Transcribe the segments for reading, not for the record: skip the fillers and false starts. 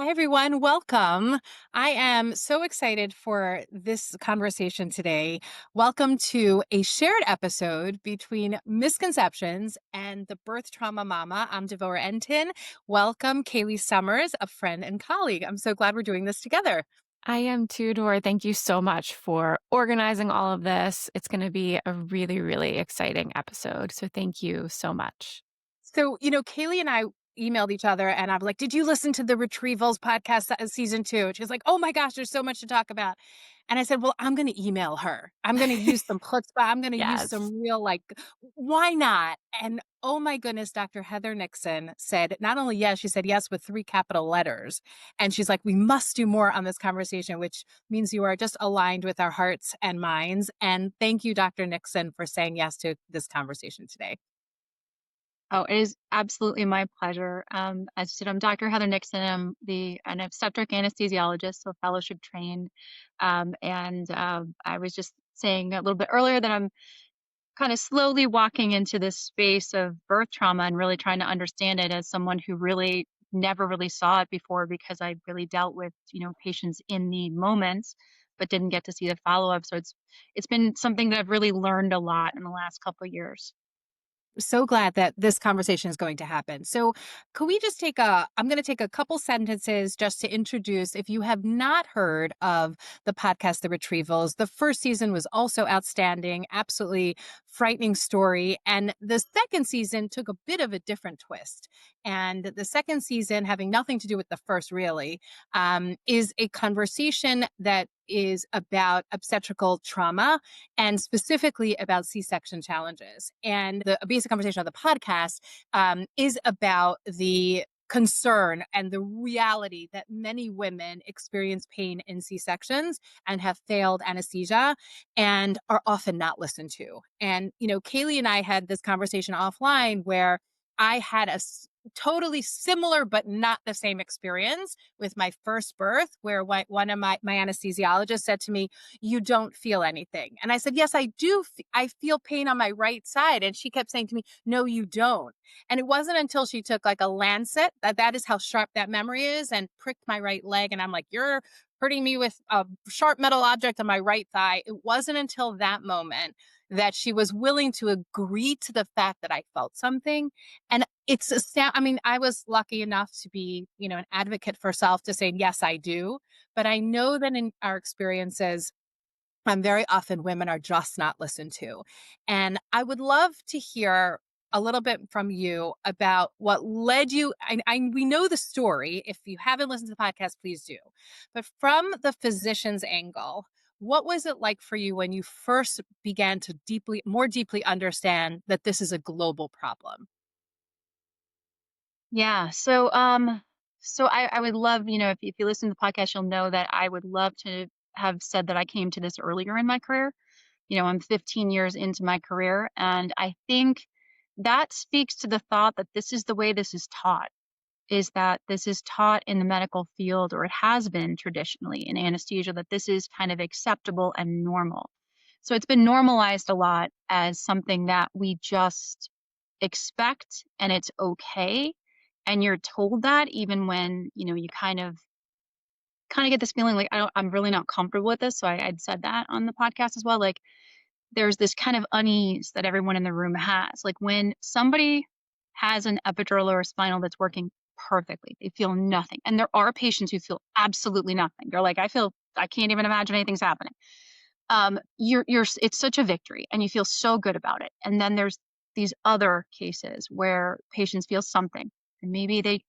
Hi, everyone. Welcome. I am so excited for this conversation today. Welcome to a shared episode between misconceptions and the birth trauma mama. I'm Devora Entin. Welcome, Kaylee Summers, a friend and colleague. I'm so glad we're doing this together. I am too, Dor. Thank you so much for organizing all of this. It's going to be a really, really exciting episode. So thank you so much. So, Kaylee and I emailed each other and I'm like, did you listen to the Retrievals podcast season 2? And she's like, oh my gosh, there's so much to talk about. And I said, well, I'm going to email her. I'm going to use some chutzpah. I'm going to use Yes. some real, why not? And oh my goodness, Dr. Heather Nixon said not only yes, she said yes with 3 capital letters. And she's like, we must do more on this conversation, which means you are just aligned with our hearts and minds. And thank you, Dr. Nixon, for saying yes to this conversation today. Oh, it is absolutely my pleasure. As I said, I'm Dr. Heather Nixon. I'm an obstetric anesthesiologist, so fellowship trained. I was just saying a little bit earlier that I'm kind of slowly walking into this space of birth trauma and really trying to understand it as someone who really never really saw it before because I really dealt with, patients in the moments, but didn't get to see the follow-up. So it's been something that I've really learned a lot in the last couple of years. So glad that this conversation is going to happen. So, could we just I'm going to take a couple sentences just to introduce. If you have not heard of the podcast, The Retrievals, the first season was also outstanding, absolutely frightening story. And the second season took a bit of a different twist. And the second season, having nothing to do with the first, really, is a conversation that is about obstetrical trauma and specifically about C-section challenges. And the basic conversation of the podcast is about the concern and the reality that many women experience pain in C-sections and have failed anesthesia and are often not listened to. And, Kaylee and I had this conversation offline where I had totally similar but not the same experience with my first birth, where one of my anesthesiologists said to me, you don't feel anything. And I said, yes, I do. I feel pain on my right side. And she kept saying to me, no, you don't. And it wasn't until she took like a lancet that is how sharp that memory is and pricked my right leg. And I'm like, you're hurting me with a sharp metal object on my right thigh. It wasn't until that moment that she was willing to agree to the fact that I felt something. And I mean, I was lucky enough to be, an advocate for self to say, yes, I do. But I know that in our experiences, very often women are just not listened to. And I would love to hear a little bit from you about what led you. We know the story. If you haven't listened to the podcast, please do. But from the physician's angle, what was it like for you when you first began to more deeply understand that this is a global problem? Yeah. So I would love, if you listen to the podcast, you'll know that I would love to have said that I came to this earlier in my career. I'm 15 years into my career, and I think that speaks to the thought that this is the way this is taught, is that this is taught in the medical field, or it has been traditionally in anesthesia, that this is kind of acceptable and normal. So it's been normalized a lot as something that we just expect and it's okay. And you're told that even when, you kind of get this feeling like I'm really not comfortable with this. So I'd said that on the podcast as well. Like there's this kind of unease that everyone in the room has. Like when somebody has an epidural or a spinal that's working perfectly, they feel nothing. And there are patients who feel absolutely nothing. They're like, I can't even imagine anything's happening. It's such a victory and you feel so good about it. And then there's these other cases where patients feel something and maybe they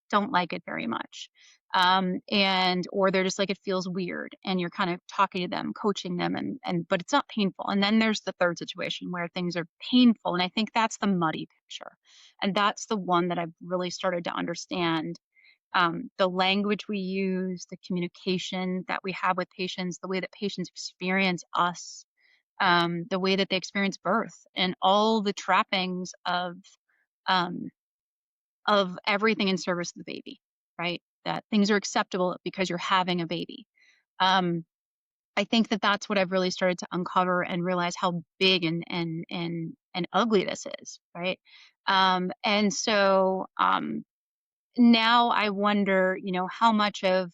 don't like it very much. Or they're just like, it feels weird. And you're kind of talking to them, coaching them, but it's not painful. And then there's the third situation where things are painful. And I think that's the muddy picture. And that's the one that I've really started to understand. The language we use, the communication that we have with patients, the way that patients experience us, the way that they experience birth, and all the trappings um, of everything in service of the baby, right? That things are acceptable because you're having a baby. Um, I think that that's what I've really started to uncover and realize how big and ugly this is, right? And so now I wonder, how much of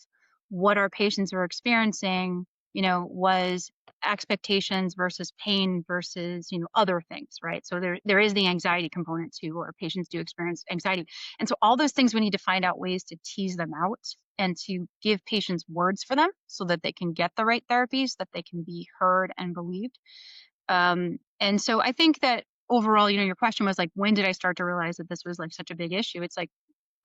what our patients are experiencing, was expectations versus pain versus, other things, right? So there is the anxiety component too, or patients do experience anxiety. And so all those things we need to find out ways to tease them out and to give patients words for them so that they can get the right therapies, that they can be heard and believed. And so I think that overall, your question was like, when did I start to realize that this was like such a big issue? It's like,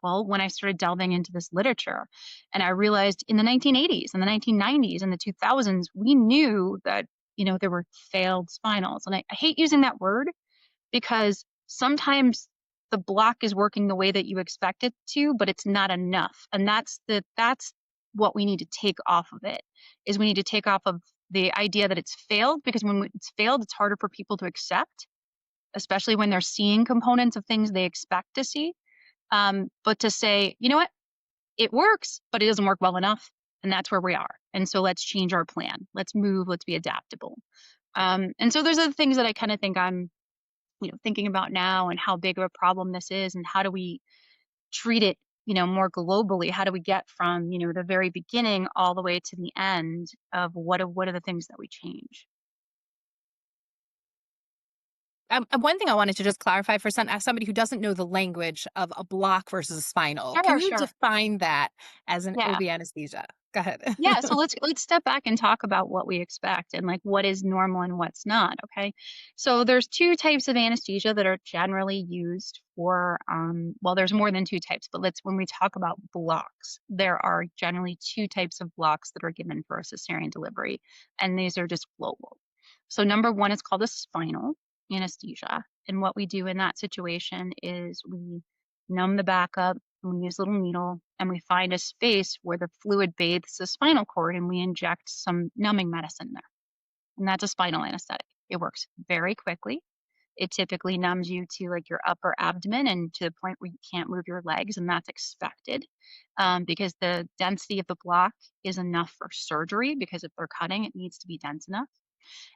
well, when I started delving into this literature and I realized in the 1980s and the 1990s and the 2000s, we knew that, there were failed spinals. And I hate using that word because sometimes the block is working the way that you expect it to, but it's not enough. And that's what we need to take off of it is we need to take off of the idea that it's failed, because when it's failed, it's harder for people to accept, especially when they're seeing components of things they expect to see. But to say, you know what, it works, but it doesn't work well enough. And that's where we are. And so let's change our plan. Let's move. Let's be adaptable. And so those are the things that I kind of think I'm, thinking about now, and how big of a problem this is, and how do we treat it, more globally? How do we get from, the very beginning all the way to the end of what are the things that we change? One thing I wanted to just clarify for somebody who doesn't know the language of a block versus a spinal. Can Sure, you sure. define that as an Yeah. OB anesthesia? Go ahead. Yeah, so let's step back and talk about what we expect and like what is normal and what's not, okay? So there's two types of anesthesia that are generally used for well, there's more than two types, but when we talk about blocks, there are generally two types of blocks that are given for a cesarean delivery, and these are just global. So number one is called a spinal anesthesia, and what we do in that situation is we numb the back up, and we use a little needle, and we find a space where the fluid bathes the spinal cord, and we inject some numbing medicine there. And that's a spinal anesthetic. It works very quickly. It typically numbs you to like your upper abdomen and to the point where you can't move your legs, and that's expected because the density of the block is enough for surgery, because if they're cutting, it needs to be dense enough.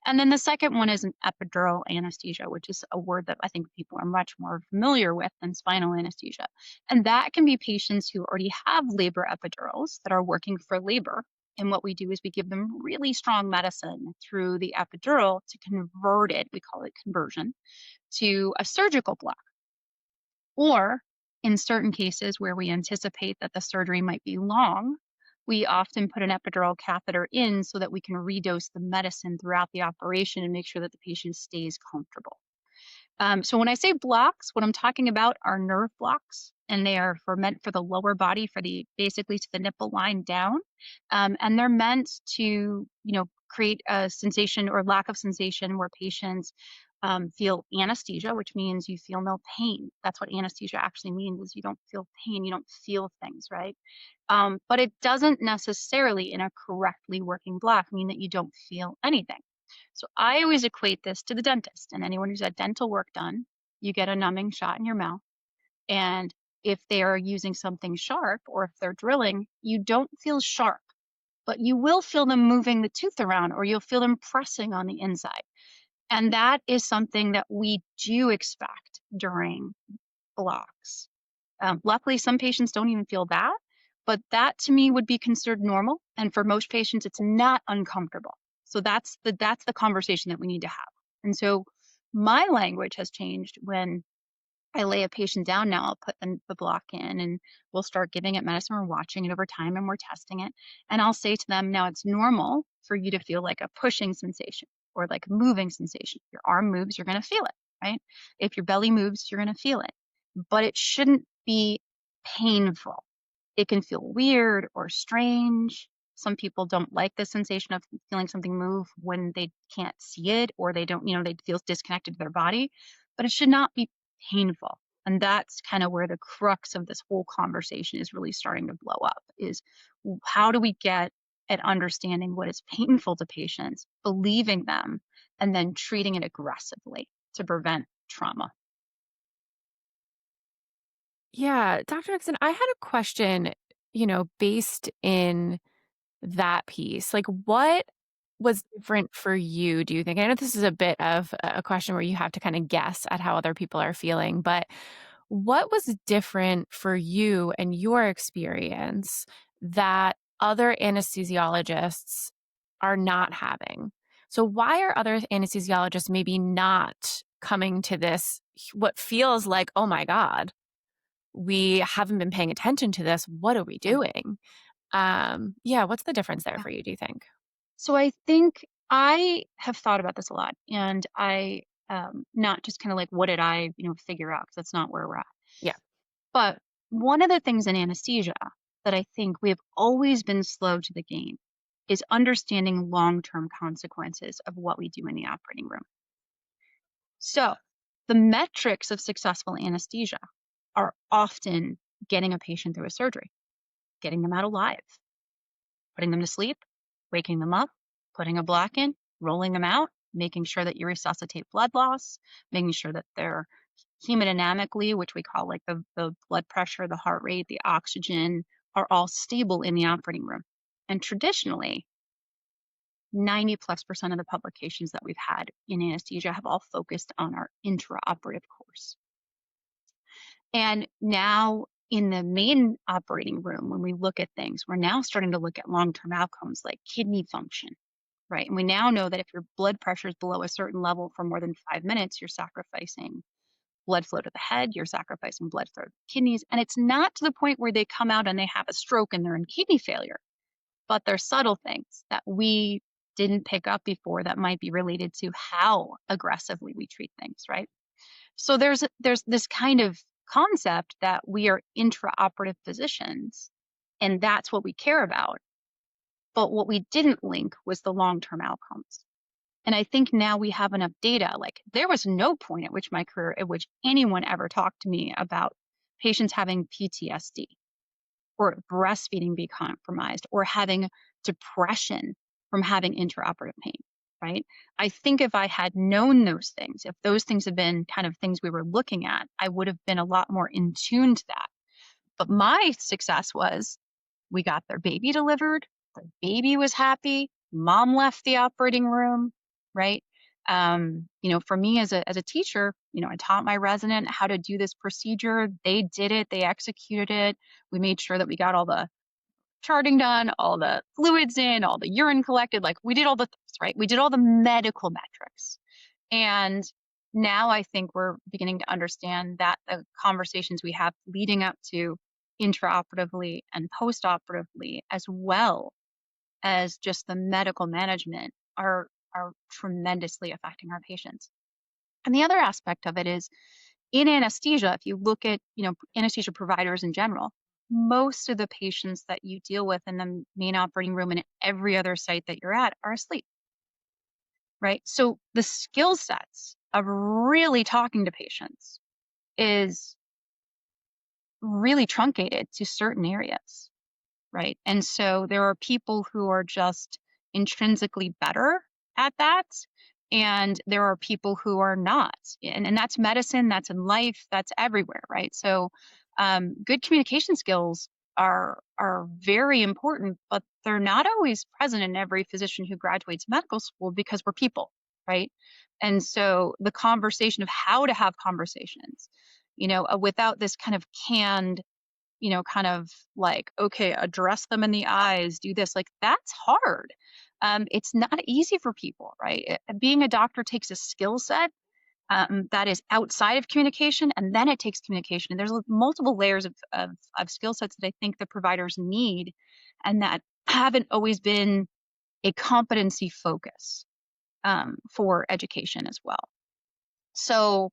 And then the second one is an epidural anesthesia, which is a word that I think people are much more familiar with than spinal anesthesia. And that can be patients who already have labor epidurals that are working for labor. And what we do is we give them really strong medicine through the epidural to convert it, we call it conversion, to a surgical block. Or in certain cases where we anticipate that the surgery might be long, we often put an epidural catheter in so that we can redose the medicine throughout the operation and make sure that the patient stays comfortable. So when I say blocks, what I'm talking about are nerve blocks, and they are meant for the lower body, for the basically to the nipple line down, and they're meant to create a sensation or lack of sensation where patients feel anesthesia, which means you feel no pain. That's what anesthesia actually means: is you don't feel pain, you don't feel things, right? But it doesn't necessarily, in a correctly working block, mean that you don't feel anything. So I always equate this to the dentist, and anyone who's had dental work done, you get a numbing shot in your mouth. And if they are using something sharp or if they're drilling, you don't feel sharp, but you will feel them moving the tooth around, or you'll feel them pressing on the inside. And that is something that we do expect during blocks. Luckily, some patients don't even feel that, but that to me would be considered normal. And for most patients, it's not uncomfortable. So that's the conversation that we need to have. And so my language has changed when I lay a patient down. Now I'll put the block in, and we'll start giving it medicine. We're watching it over time and we're testing it. And I'll say to them, now it's normal for you to feel like a pushing sensation or like a moving sensation. Your arm moves, you're going to feel it, right? If your belly moves, you're going to feel it. But it shouldn't be painful. It can feel weird or strange. Some people don't like the sensation of feeling something move when they can't see it, or they don't, they feel disconnected to their body, but it should not be painful. And that's kind of where the crux of this whole conversation is really starting to blow up, is how do we get at understanding what is painful to patients, believing them, and then treating it aggressively to prevent trauma. Yeah, Dr. Nixon, I had a question, based in that piece. Like, what was different for you, do you think? I know this is a bit of a question where you have to kind of guess at how other people are feeling, but What was different for you and your experience that other anesthesiologists are not having? So, why are other anesthesiologists maybe not coming to this, what feels like, oh my God, we haven't been paying attention to this. What are we Yeah. doing? Yeah, what's the difference there Yeah. for you, do you think? So I think I have thought about this a lot, and I not just kind of like what did I figure out, because that's not where we're at. Yeah. But one of the things in anesthesia that I think we have always been slow to the game is understanding long-term consequences of what we do in the operating room. So the metrics of successful anesthesia are often getting a patient through a surgery, getting them out alive, putting them to sleep, waking them up, putting a block in, rolling them out, making sure that you resuscitate blood loss, making sure that they're hemodynamically, which we call like the blood pressure, the heart rate, the oxygen, are all stable in the operating room. And traditionally, 90+% of the publications that we've had in anesthesia have all focused on our intraoperative course. And now in the main operating room, when we look at things, we're now starting to look at long-term outcomes like kidney function, right? And we now know that if your blood pressure is below a certain level for more than 5 minutes, you're sacrificing blood flow to the head, you're sacrificing blood flow to the kidneys. And it's not to the point where they come out and they have a stroke and they're in kidney failure, but they're subtle things that we didn't pick up before that might be related to how aggressively we treat things, right? So there's this kind of concept that we are intraoperative physicians, and that's what we care about. But what we didn't link was the long-term outcomes. And I think now we have enough data. Like there was no point at which my career at which anyone ever talked to me about patients having PTSD or breastfeeding be compromised or having depression from having intraoperative pain, right? I think if I had known those things, if those things had been kind of things we were looking at, I would have been a lot more in tune to that. But my success was we got their baby delivered, the baby was happy, mom left the operating room, right? For me as a teacher, I taught my resident how to do this procedure. They did it, they executed it. We made sure that we got all the charting done, all the fluids in, all the urine collected. Like we did all the things, right? We did all the medical metrics. And now I think we're beginning to understand that the conversations we have leading up to intraoperatively and postoperatively, as well as just the medical management, are tremendously affecting our patients. And the other aspect of it is in anesthesia, if you look at, anesthesia providers in general, most of the patients that you deal with in the main operating room and every other site that you're at are asleep, right? So the skill sets of really talking to patients is really truncated to certain areas, right? And so there are people who are just intrinsically better at that. And there are people who are not. And that's medicine, that's in life, that's everywhere, right? So good communication skills are very important, but they're not always present in every physician who graduates medical school because we're people, right? And so the conversation of how to have conversations, without this kind of canned kind of like, okay, address them in the eyes, do this, like that's hard. It's not easy for people, right? Being a doctor takes a skill set that is outside of communication, and then it takes communication. And there's multiple layers of skill sets that I think the providers need, and that haven't always been a competency focus for education as well. So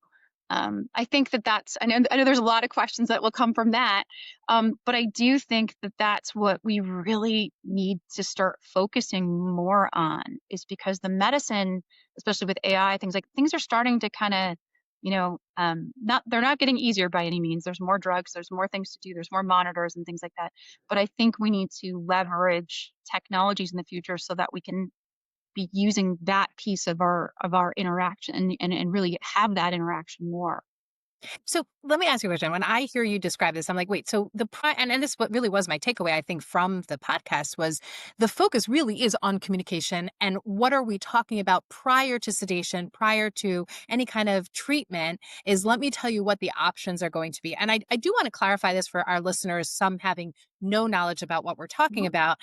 I think I know there's a lot of questions that will come from that, but I do think that that's what we really need to start focusing more on, is because the medicine, especially with AI, things are starting to kind of, they're not getting easier by any means. There's more drugs, there's more things to do, there's more monitors and things like that. But I think we need to leverage technologies in the future so that we can be using that piece of our interaction and really have that interaction more. So let me ask you a question. When I hear you describe this, I'm like, wait, so and this what really was my takeaway, I think, from the podcast was the focus really is on communication and what are we talking about prior to sedation, prior to any kind of treatment is let me tell you what the options are going to be. And I do want to clarify this for our listeners, some having no knowledge about what we're talking about.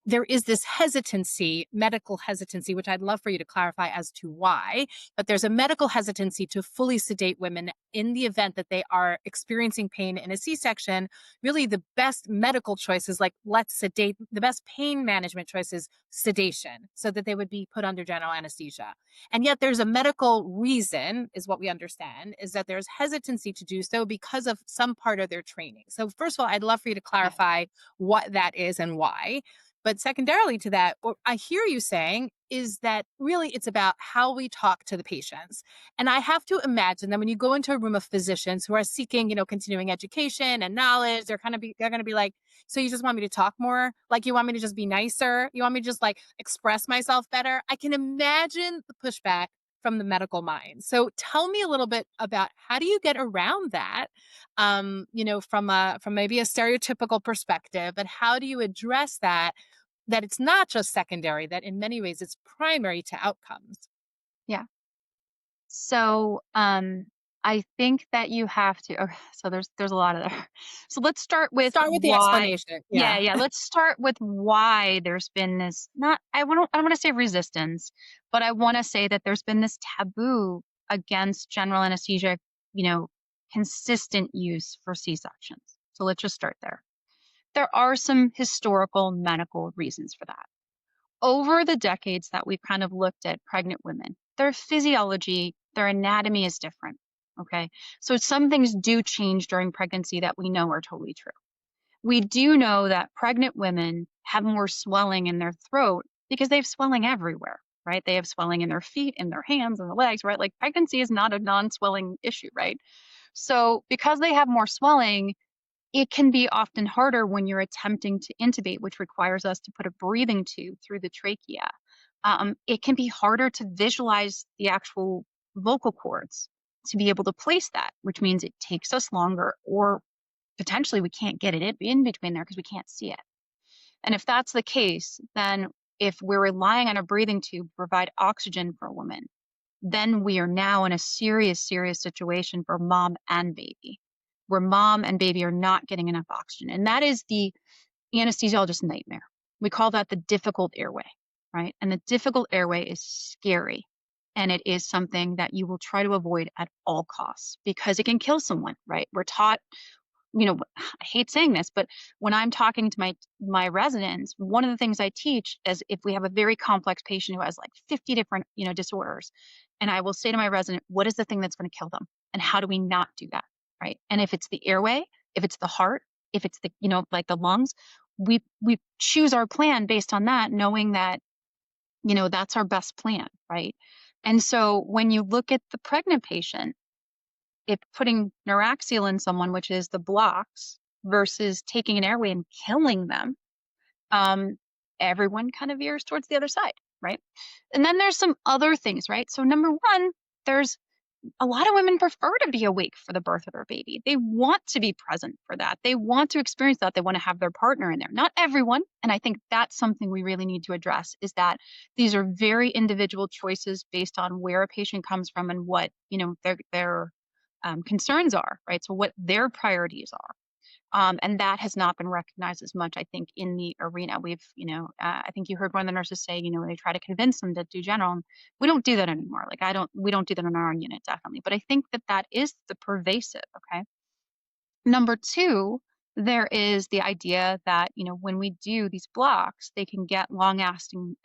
There is this hesitancy, medical hesitancy, which I'd love for you to clarify as to why, but there's a medical hesitancy to fully sedate women in the event that they are experiencing pain in a C-section. Really, the best medical choice is like, let's sedate. The best pain management choice is sedation so that they would be put under general anesthesia. And yet there's a medical reason, is what we understand, is that there's hesitancy to do so because of some part of their training. So first of all, I'd love for you to clarify what that is and why. But secondarily to that, what I hear you saying is that really it's about how we talk to the patients. And I have to imagine that when you go into a room of physicians who are seeking, continuing education and knowledge, they're going to be like, so you just want me to talk more? Like you want me to just be nicer? You want me to just like express myself better? I can imagine the pushback from the medical mind. So tell me a little bit about how do you get around that, from maybe a stereotypical perspective, but how do you address that it's not just secondary, that in many ways it's primary to outcomes? Yeah. So, I think that you have to. Okay, so there's a lot of there. So let's start with Start with the why. explanation. Yeah, Yeah. yeah. Let's start with why there's been this. Not I don't want to say resistance, but I want to say that there's been this taboo against general anesthesia. You know, consistent use for C-sections. So let's just start there. There are some historical medical reasons for that. Over the decades that we've kind of looked at pregnant women, their physiology, their anatomy is different. Okay. So some things do change during pregnancy that we know are totally true. We do know that pregnant women have more swelling in their throat because they have swelling everywhere, right? They have swelling in their feet, in their hands, and their legs, right? Like pregnancy is not a non swelling issue, right? So because they have more swelling, it can be often harder when you're attempting to intubate, which requires us to put a breathing tube through the trachea. It can be harder to visualize the actual vocal cords to be able to place that, which means it takes us longer, or potentially we can't get it in between there because we can't see it. And if that's the case, then if we're relying on a breathing tube to provide oxygen for a woman, then we are now in a serious, serious situation for mom and baby, where mom and baby are not getting enough oxygen. And that is the anesthesiologist's nightmare. We call that the difficult airway, right? And the difficult airway is scary. And it is something that you will try to avoid at all costs because it can kill someone, right? We're taught, I hate saying this, but when I'm talking to my residents, one of the things I teach is if we have a very complex patient who has like 50 different, disorders, and I will say to my resident, what is the thing that's going to kill them? And how do we not do that? Right. And if it's the airway, if it's the heart, if it's the, like the lungs, we choose our plan based on that, knowing that, that's our best plan. Right. And so when you look at the pregnant patient, if putting neuraxial in someone, which is the blocks, versus taking an airway and killing them, everyone kind of veers towards the other side, right? And then there's some other things, right? So number one, there's a lot of women prefer to be awake for the birth of their baby. They want to be present for that. They want to experience that. They want to have their partner in there. Not everyone. And I think that's something we really need to address is that these are very individual choices based on where a patient comes from and what, their concerns are, right? So what their priorities are. And that has not been recognized as much, I think, in the arena. We've, I think you heard one of the nurses say, they try to convince them to do general. And we don't do that anymore. Like we don't do that in our own unit, definitely. But I think that is the pervasive. Okay. Number two, there is the idea that, when we do these blocks, they can get long acting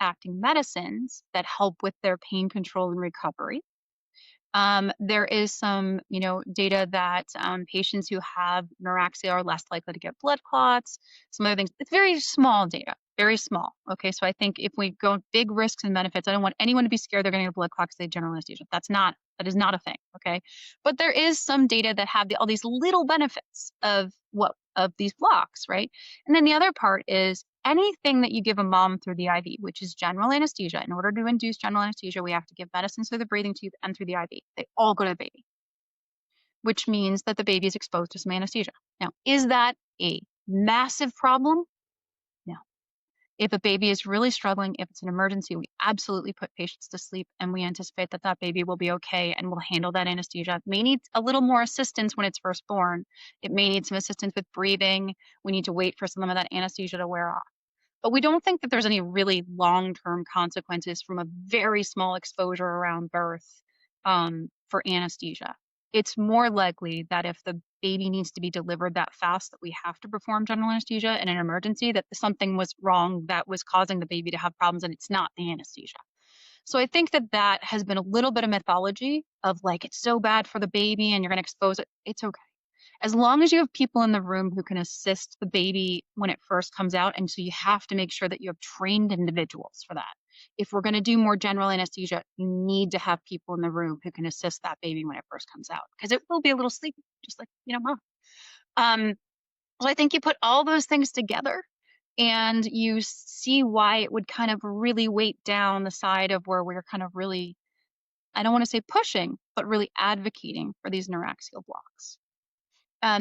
medicines that help with their pain control and recovery. There is some, data that patients who have neuraxia are less likely to get blood clots, some other things. It's very small data, very small. Okay, so I think if we go big risks and benefits, I don't want anyone to be scared they're going to get a blood clot because they have general anesthesia. That is not a thing. Okay, but there is some data that have all these little benefits of these blocks, right? And then the other part is anything that you give a mom through the IV, which is general anesthesia. In order to induce general anesthesia, we have to give medicines through the breathing tube and through the IV. They all go to the baby. which means that the baby is exposed to some anesthesia. Now, is that a massive problem? No. If a baby is really struggling, if it's an emergency, we absolutely put patients to sleep, and we anticipate that that baby will be okay and will handle that anesthesia. It may need a little more assistance when it's first born. It may need some assistance with breathing. We need to wait for some of that anesthesia to wear off. But we don't think that there's any really long-term consequences from a very small exposure around birth for anesthesia. It's more likely that if the baby needs to be delivered that fast, that we have to perform general anesthesia in an emergency, that something was wrong that was causing the baby to have problems, and it's not the anesthesia. So I think that that has been a little bit of mythology of like, it's so bad for the baby and you're going to expose it. It's okay. As long as you have people in the room who can assist the baby when it first comes out. And so you have to make sure that you have trained individuals for that. If we're going to do more general anesthesia, you need to have people in the room who can assist that baby when it first comes out, because it will be a little sleepy, just like, mom. So I think you put all those things together and you see why it would kind of really weight down the side of where we're kind of really, I don't want to say pushing, but really advocating for these neuraxial blocks.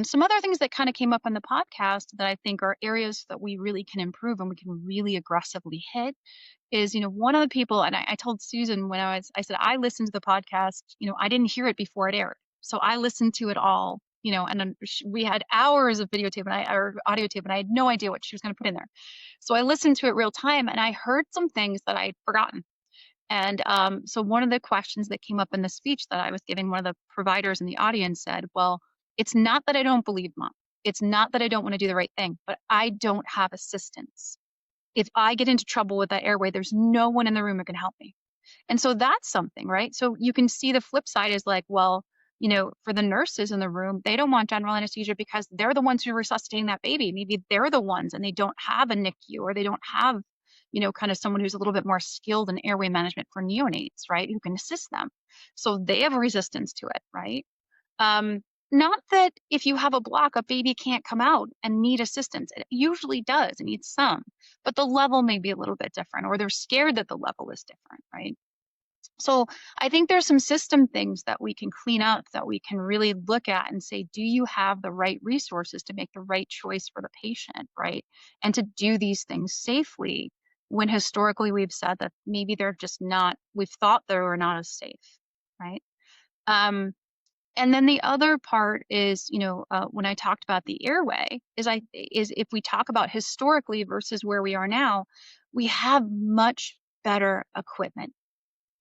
Some other things that kind of came up on the podcast that I think are areas that we really can improve and we can really aggressively hit is, one of the people, and I told Susan when I said, I listened to the podcast, I didn't hear it before it aired. So I listened to it all, and then we had hours of videotape or audio tape, and I had no idea what she was going to put in there. So I listened to it real time, and I heard some things that I'd forgotten. And so one of the questions that came up in the speech that I was giving, one of the providers in the audience said, well, it's not that I don't believe mom. It's not that I don't want to do the right thing, but I don't have assistance. If I get into trouble with that airway, there's no one in the room who can help me. And so that's something, right? So you can see the flip side is like, well, for the nurses in the room, they don't want general anesthesia because they're the ones who are resuscitating that baby. Maybe they're the ones and they don't have a NICU, or they don't have, kind of someone who's a little bit more skilled in airway management for neonates, right? Who can assist them. So they have resistance to it, right? Not that if you have a block, a baby can't come out and need assistance. It usually does. It needs some, but the level may be a little bit different, or they're scared that the level is different, right? So I think there's some system things that we can clean up, that we can really look at and say, do you have the right resources to make the right choice for the patient, right? And to do these things safely, when historically we've said that maybe they're just not, we've thought they were not as safe, right? And then the other part is, when I talked about the airway, is if we talk about historically versus where we are now, we have much better equipment.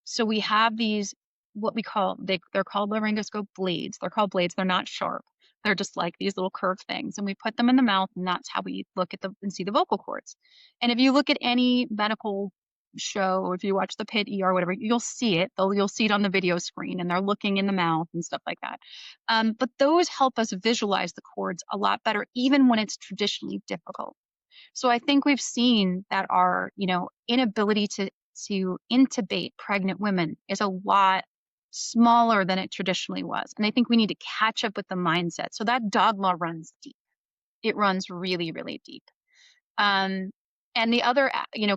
So we have these, what we call, they're called laryngoscope blades. They're called blades. They're not sharp. They're just like these little curved things. And we put them in the mouth, and that's how we look at and see the vocal cords. And if you look at any medical show, or if you watch the Pit ER, whatever, you'll see it. You'll see it on the video screen, and they're looking in the mouth and stuff like that. But those help us visualize the cords a lot better, even when it's traditionally difficult. So I think we've seen that our, inability to intubate pregnant women is a lot smaller than it traditionally was. And I think we need to catch up with the mindset. So that dogma runs deep. It runs really, really deep. And the other,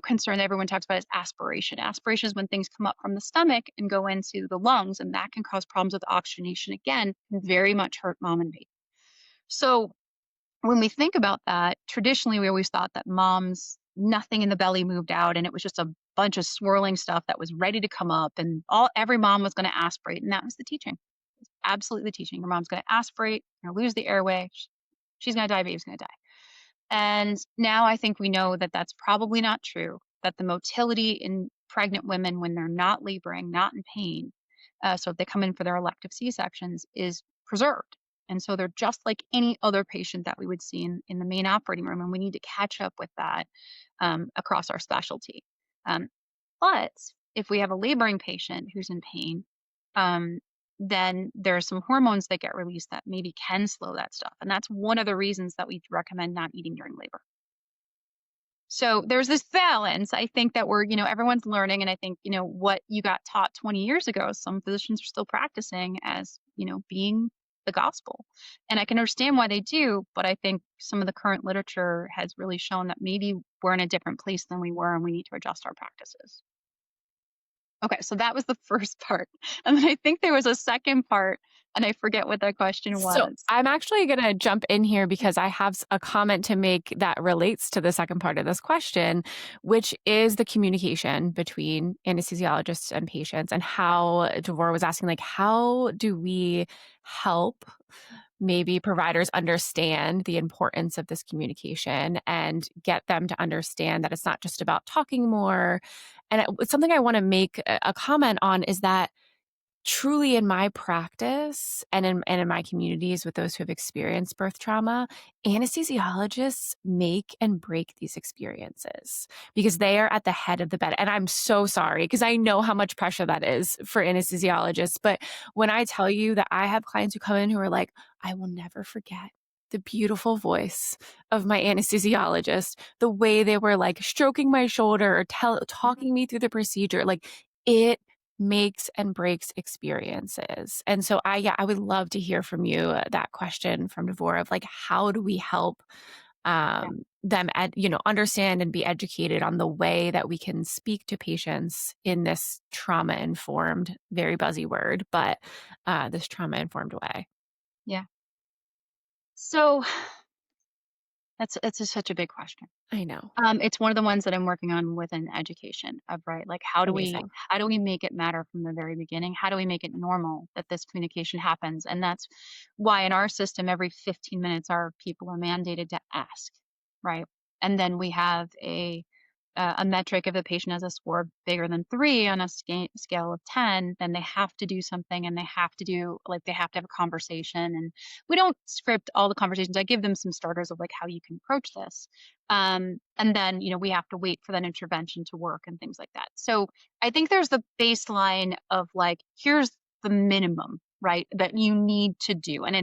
concern that everyone talks about is aspiration. Aspiration is when things come up from the stomach and go into the lungs, and that can cause problems with oxygenation. Again, can very much hurt mom and baby. So when we think about that, traditionally, we always thought that moms, nothing in the belly moved out, and it was just a bunch of swirling stuff that was ready to come up, and every mom was going to aspirate, and that was the teaching. Absolutely the teaching. Your mom's going to aspirate, you're going to lose the airway, she's going to die, baby's going to die. And now I think we know that that's probably not true, that the motility in pregnant women when they're not laboring, not in pain, so if they come in for their elective C-sections, is preserved. And so they're just like any other patient that we would see in the main operating room, and we need to catch up with that across our specialty. But if we have a laboring patient who's in pain, then there are some hormones that get released that maybe can slow that stuff. And that's one of the reasons that we recommend not eating during labor. So there's this balance. I think that everyone's learning. And I think, what you got taught 20 years ago, some physicians are still practicing as, being the gospel. And I can understand why they do, but I think some of the current literature has really shown that maybe we're in a different place than we were, and we need to adjust our practices. Okay, so that was the first part. And then I think there was a second part And I forget what that question So was. I'm actually going to jump in here because I have a comment to make that relates to the second part of this question, which is the communication between anesthesiologists and patients, and how Devora was asking, like, how do we help maybe providers understand the importance of this communication and get them to understand that it's not just about talking more. And it's something I want to make a comment on is that truly in my practice and in my communities with those who have experienced birth trauma, anesthesiologists make and break these experiences because they are at the head of the bed. And I'm so sorry because I know how much pressure that is for anesthesiologists. But when I tell you that I have clients who come in who are like, I will never forget the beautiful voice of my anesthesiologist, the way they were like stroking my shoulder or talking me through the procedure, like it makes and breaks experiences. And so I would love to hear from you that question from Devora of like, how do we help Yeah. them understand and be educated on the way that we can speak to patients in this trauma informed, very buzzy word, but this trauma informed way. Yeah. So it's such a big question. I know. It's one of the ones that I'm working on within education of, right, like Amazing. how do we make it matter from the very beginning? How do we make it normal that this communication happens? And that's why in our system, every 15 minutes, our people are mandated to ask, right? And then we have a metric if the patient has a score bigger than 3 on a scale of 10, then they have to do something and they have to do like they have to have a conversation. And we don't script all the conversations. I give them some starters of like how you can approach this. And then, we have to wait for that intervention to work and things like that. So I think there's the baseline of like, here's the minimum, right, that you need to do. And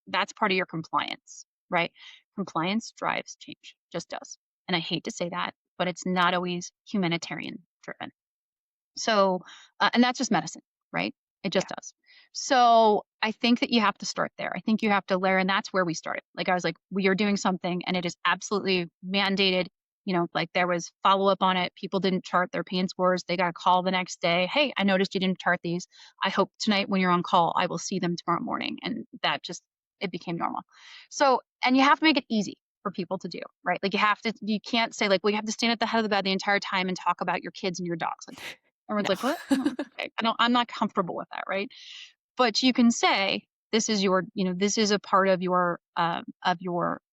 that's part of your compliance, right? Compliance drives change, just does. And I hate to say that, but it's not always humanitarian driven. So, and that's just medicine, right? It just does. So I think that you have to start there. I think you have to layer, and that's where we started. Like I was like, we are doing something and it is absolutely mandated. Like there was follow up on it. People didn't chart their pain scores. They got a call the next day. Hey, I noticed you didn't chart these. I hope tonight when you're on call, I will see them tomorrow morning. And it became normal. So, and you have to make it easy for people to do, right? Like you can't say like, well, you have to stand at the head of the bed the entire time and talk about your kids and your dogs. Like, everyone's No. like, what? Oh, okay. I'm not comfortable with that, right? But you can say, this is this is a part of your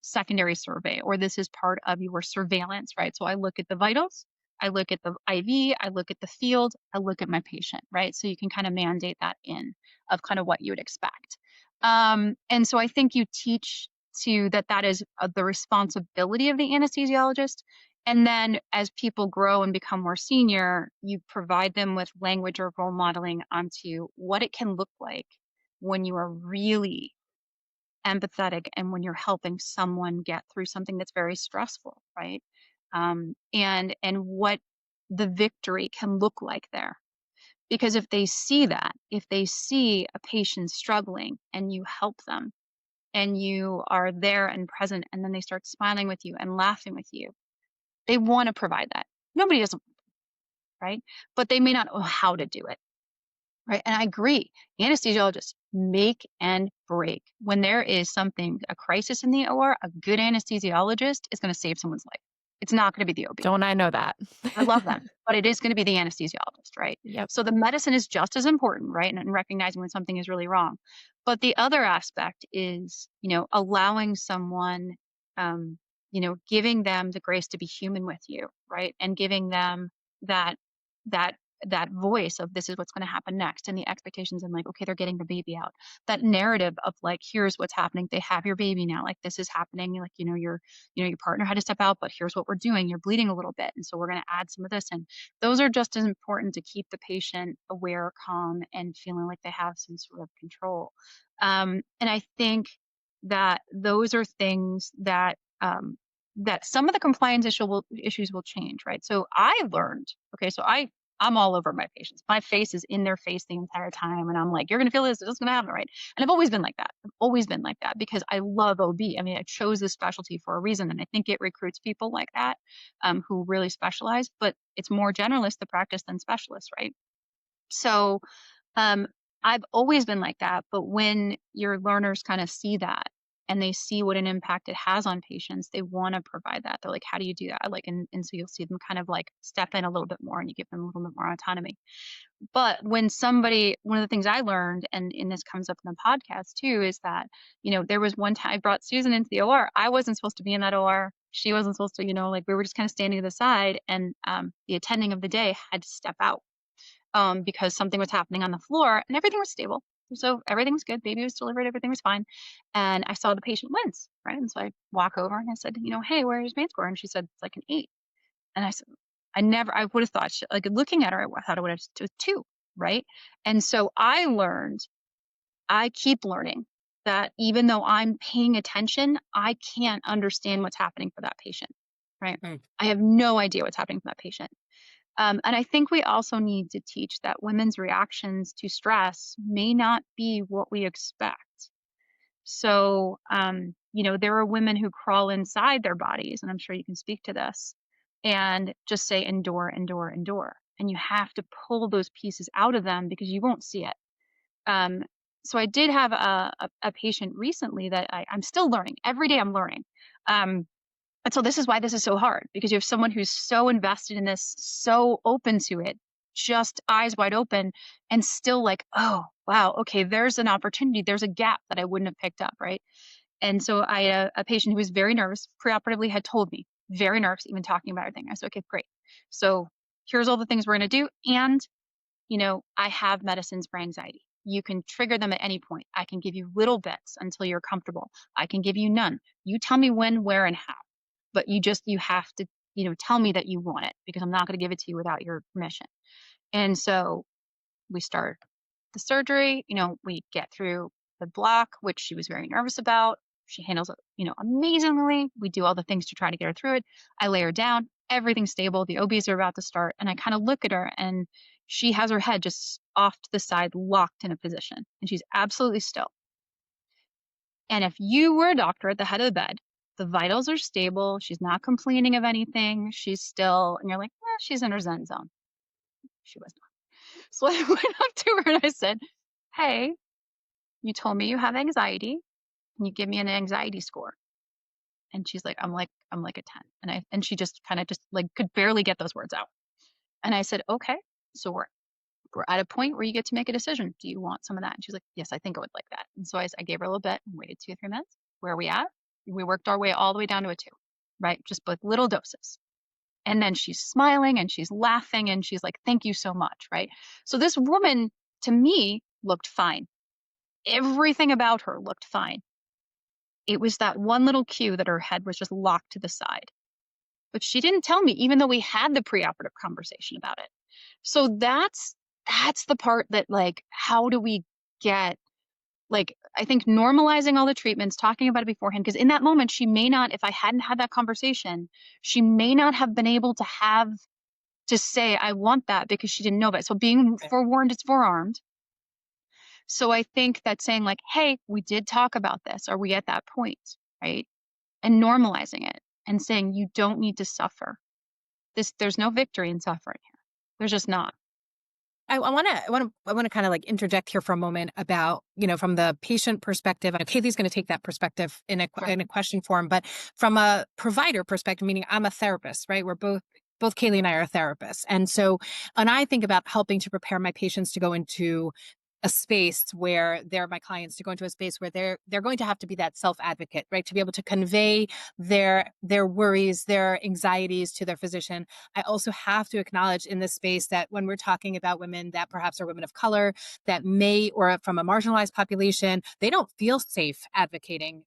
secondary survey, or this is part of your surveillance, right? So I look at the vitals, I look at the IV, I look at the field, I look at my patient, right? So you can kind of mandate that in of kind of what you would expect. And so I think you teach that is the responsibility of the anesthesiologist. And then as people grow and become more senior, you provide them with language or role modeling onto what it can look like when you are really empathetic and when you're helping someone get through something that's very stressful, right? And what the victory can look like there. Because if they see that, if they see a patient struggling and you help them and you are there and present, and then they start smiling with you and laughing with you, they want to provide that. Nobody doesn't, right? But they may not know how to do it, right? And I agree. Anesthesiologists make and break. When there is a crisis in the OR, a good anesthesiologist is going to save someone's life. It's not going to be the OB. Don't I know that? I love them, but it is going to be the anesthesiologist, right? Yep. So the medicine is just as important, right? And recognizing when something is really wrong. But the other aspect is, allowing someone, giving them the grace to be human with you, right? And giving them that that that voice of this is what's going to happen next, and the expectations, and like, okay, they're getting the baby out. That narrative of like, here's what's happening. They have your baby now. Like this is happening. Like, your partner had to step out, but here's what we're doing. You're bleeding a little bit. And so we're going to add some of this. And those are just as important to keep the patient aware, calm, and feeling like they have some sort of control. And I think that those are things that some of the compliance issues will change, right? So I learned, okay, so I'm all over my patients. My face is in their face the entire time. And I'm like, you're going to feel this. This is going to happen, right? And I've always been like that. I've always been like that because I love OB. I mean, I chose this specialty for a reason. And I think it recruits people like that who really specialize. But it's more generalist, the practice, than specialist, right? So I've always been like that, but when your learners kind of see that and they see what an impact it has on patients, they want to provide that. They're like, how do you do that? Like, and so you'll see them kind of like step in a little bit more and you give them a little bit more autonomy. But when one of the things I learned, and this comes up in the podcast too, is that, there was one time I brought Susan into the OR. I wasn't supposed to be in that OR. She wasn't supposed to, like we were just kind of standing to the side, and the attending of the day had to step out because something was happening on the floor and everything was stable. So everything was good. Baby was delivered. Everything was fine. And I saw the patient wince, right? And so I walk over and I said, hey, where's pain score? And she said, it's like an 8. And I said, I would have thought, like looking at her, I thought it would have to 2, right? And so I keep learning that even though I'm paying attention, I can't understand what's happening for that patient, right? Right. I have no idea what's happening for that patient. And I think we also need to teach that women's reactions to stress may not be what we expect. So, there are women who crawl inside their bodies, and I'm sure you can speak to this, and just say, endure, endure, endure. And you have to pull those pieces out of them because you won't see it. So I did have a patient recently that I'm still learning. Every day I'm learning. And so this is why this is so hard, because you have someone who's so invested in this, so open to it, just eyes wide open, and still like, oh, wow, okay, there's an opportunity. There's a gap that I wouldn't have picked up, right? And so I had a patient who was very nervous, preoperatively had told me, very nervous, even talking about everything. I said, okay, great. So here's all the things we're going to do. And, I have medicines for anxiety. You can trigger them at any point. I can give you little bits until you're comfortable. I can give you none. You tell me when, where, and how. But you have to, tell me that you want it, because I'm not going to give it to you without your permission. And so we start the surgery, we get through the block, which she was very nervous about. She handles it, amazingly. We do all the things to try to get her through it. I lay her down, everything's stable. The OBs are about to start. And I kind of look at her, and she has her head just off to the side, locked in a position, and she's absolutely still. And if you were a doctor at the head of the bed, the vitals are stable. She's not complaining of anything. She's still, and you're like, she's in her Zen zone. She was not. So I went up to her and I said, hey, you told me you have anxiety. Can you give me an anxiety score? And she's like, I'm like a 10. And she just kind of just like could barely get those words out. And I said, okay, so we're at a point where you get to make a decision. Do you want some of that? And she's like, yes, I think I would like that. And so I gave her a little bit and waited 2 or 3 minutes. Where are we at? We worked our way all the way down to a 2, right? Just like little doses. And then she's smiling and she's laughing and she's like, thank you so much, right? So this woman, to me, looked fine. Everything about her looked fine. It was that one little cue that her head was just locked to the side. But she didn't tell me, even though we had the preoperative conversation about it. So that's the part that, like, how do we get, like, I think normalizing all the treatments, talking about it beforehand, because in that moment, she may not, if I hadn't had that conversation, she may not have been able to say, I want that, because she didn't know about it. So being forewarned is forearmed. So I think that saying like, hey, we did talk about this. Are we at that point, right? And normalizing it and saying, you don't need to suffer. There's no victory in suffering here. There's just not. I want to kind of like interject here for a moment about, from the patient perspective. Kaylee's going to take that perspective in a question form, but from a provider perspective, meaning I'm a therapist, right? We're both Kaylee and I are therapists. And so, when I think about helping to prepare my patients to go into a space where they're my clients, to go into a space where they're going to have to be that self-advocate, right? To be able to convey their worries, their anxieties to their physician. I also have to acknowledge in this space that when we're talking about women that perhaps are women of color, that may, or from a marginalized population, they don't feel safe advocating,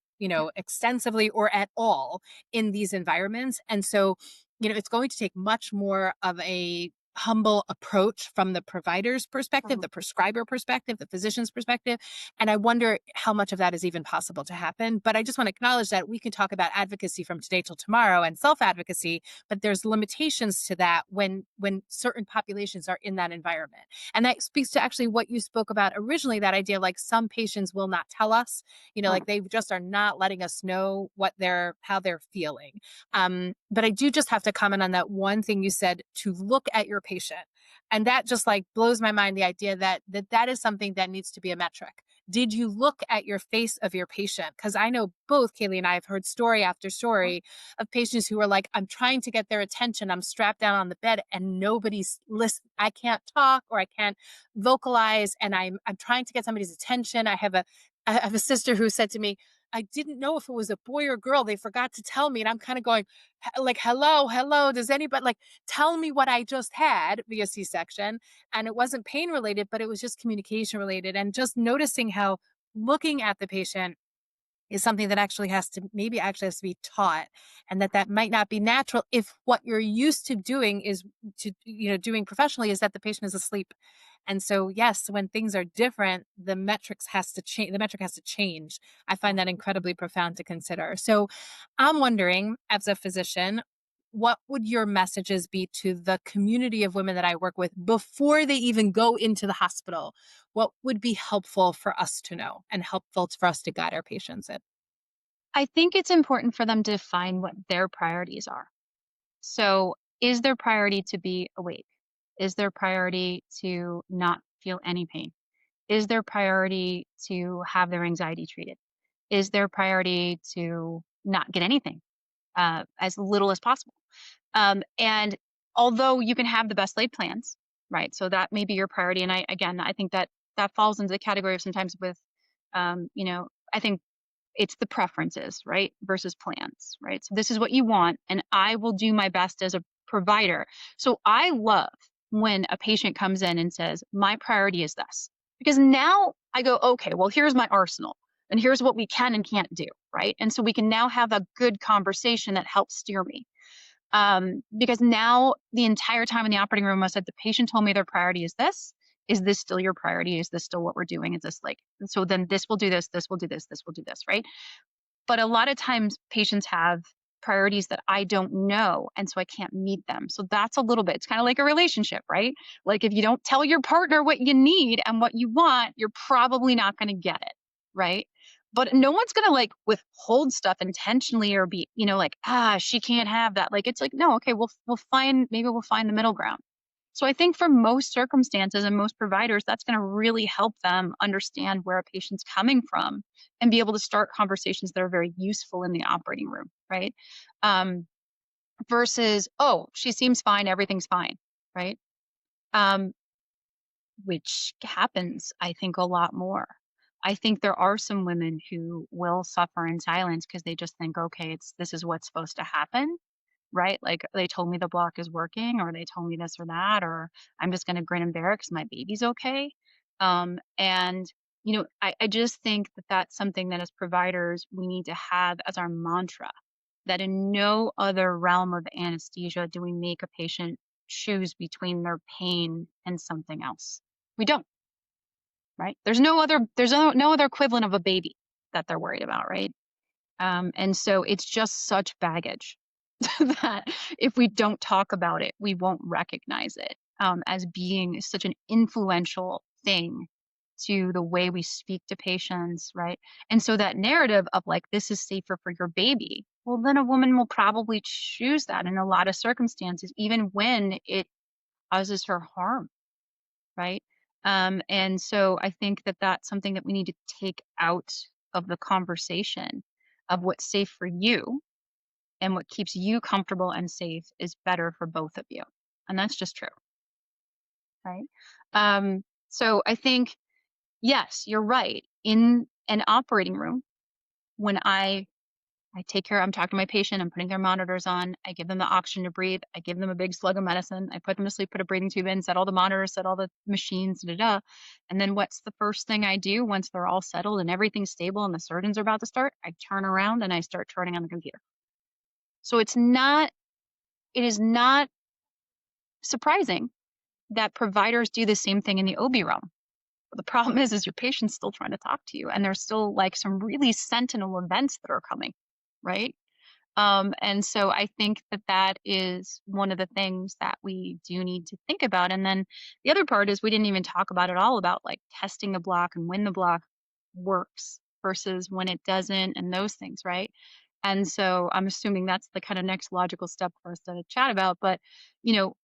extensively or at all in these environments. And so, it's going to take much more of a humble approach from the provider's perspective, the prescriber perspective, the physician's perspective. And I wonder how much of that is even possible to happen. But I just want to acknowledge that we can talk about advocacy from today till tomorrow and self-advocacy, but there's limitations to that when certain populations are in that environment. And that speaks to actually what you spoke about originally, that idea, like some patients will not tell us, like they just are not letting us know how they're feeling. But I do just have to comment on that one thing you said, to look at your patient. And that just like blows my mind, the idea that is something that needs to be a metric. Did you look at your face of your patient? Because I know both Kaylee and I have heard story after story of patients who are like, I'm trying to get their attention. I'm strapped down on the bed and nobody's listening. I can't talk or I can't vocalize, and I'm trying to get somebody's attention. I have a sister who said to me, I didn't know if it was a boy or girl. They forgot to tell me. And I'm kind of going, like, hello, hello. Does anybody like tell me what I just had via C-section? And it wasn't pain related, but it was just communication related. And just noticing how looking at the patient is something that actually has to be taught, and that might not be natural if what you're used to doing is doing professionally is that the patient is asleep. And so yes, when things are different, the metric has to change. I find that incredibly profound to consider. So I'm wondering, as a physician, what would your messages be to the community of women that I work with before they even go into the hospital? What would be helpful for us to know and helpful for us to guide our patients in? I think it's important for them to define what their priorities are. So, is their priority to be awake? Is their priority to not feel any pain? Is their priority to have their anxiety treated? Is their priority to not get anything, as little as possible? And although you can have the best laid plans, right? So that may be your priority. And I think that that falls into the category of sometimes with, I think it's the preferences, right? Versus plans, right? So this is what you want, and I will do my best as a provider. So I love when a patient comes in and says, my priority is this, because now I go, okay, well, here's my arsenal and here's what we can and can't do, right? And so we can now have a good conversation that helps steer me. Because now the entire time in the operating room, I said, the patient told me their priority is this. Is this still your priority? Is this still what we're doing? Is this like, so then this will do this will do this will do this, right? But a lot of times patients have priorities that I don't know. And so I can't meet them. So that's a little bit, it's kind of like a relationship, right? Like if you don't tell your partner what you need and what you want, you're probably not going to get it, right? But no one's going to like withhold stuff intentionally or be, like, she can't have that. Like, it's like, no, okay, maybe we'll find the middle ground. So I think for most circumstances and most providers, that's going to really help them understand where a patient's coming from and be able to start conversations that are very useful in the operating room, right? Um, Versus, oh, she seems fine, everything's fine, right? Um, which happens, I think, a lot more. I think there are some women who will suffer in silence because they just think, okay, this is what's supposed to happen, right? Like they told me the block is working, or they told me this or that, or I'm just going to grin and bear it because my baby's okay. And I just think that that's something that as providers we need to have as our mantra. That in no other realm of anesthesia do we make a patient choose between their pain and something else. We don't, right? There's no other equivalent of a baby that they're worried about, right? And so it's just such baggage that if we don't talk about it, we won't recognize it as being such an influential thing to the way we speak to patients, right? And so that narrative of like, this is safer for your baby, well, then a woman will probably choose that in a lot of circumstances, even when it causes her harm, right? And so I think that that's something that we need to take out of the conversation of what's safe for you and what keeps you comfortable and safe is better for both of you. And that's just true, right? So I think, yes, you're right. In an operating room, when I take care, I'm talking to my patient, I'm putting their monitors on, I give them the oxygen to breathe, I give them a big slug of medicine, I put them to sleep, put a breathing tube in, set all the monitors, set all the machines, da da. And then what's the first thing I do once they're all settled and everything's stable and the surgeons are about to start? I turn around and I start turning on the computer. So it is not surprising that providers do the same thing in the OB realm. But the problem is your patient's still trying to talk to you, and there's still like some really sentinel events that are coming, right? And so I think that that is one of the things that we do need to think about. And then the other part is we didn't even talk about at all about like testing a block and when the block works versus when it doesn't and those things, right? And so I'm assuming that's the kind of next logical step for us to chat about. But, you know,